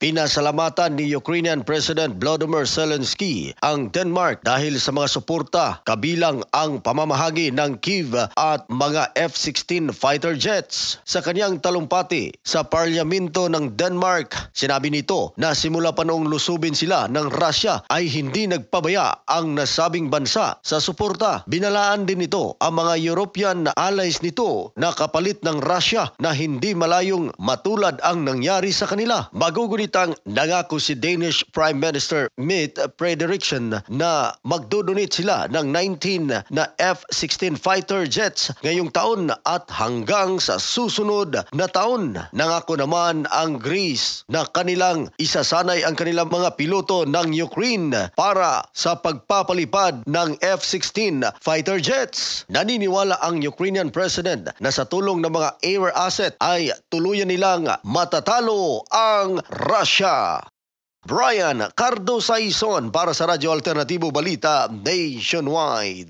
Pinasalamatan ni Ukrainian President Volodymyr Zelensky ang Denmark dahil sa mga suporta kabilang ang pamamahagi ng Kyiv at mga F-16 fighter jets. Sa kanyang talumpati sa parlamento ng Denmark, sinabi nito na simula pa noong lusubin sila ng Russia ay hindi nagpabaya ang nasabing bansa sa suporta. Binalaan din nito ang mga European allies nito na kapalit ng Russia na hindi malayong matulad ang nangyari sa kanila. Magugunitang nangako si Danish Prime Minister Mette Frederiksen na magdodonate sila ng 19 na F-16 fighter jets ngayong taon at hanggang sa susunod na taon. Nangako naman ang Greece na kanilang isasanay ang kanilang mga piloto ng Ukraine para sa pagpapalipad ng F-16 fighter jets. Naniniwala ang Ukrainian President na sa tulong ng mga air asset ay tuluyan nilang matatalo ang Russia. Brian Cardo Saison para sa Radyo Alternatibo Balita Nationwide.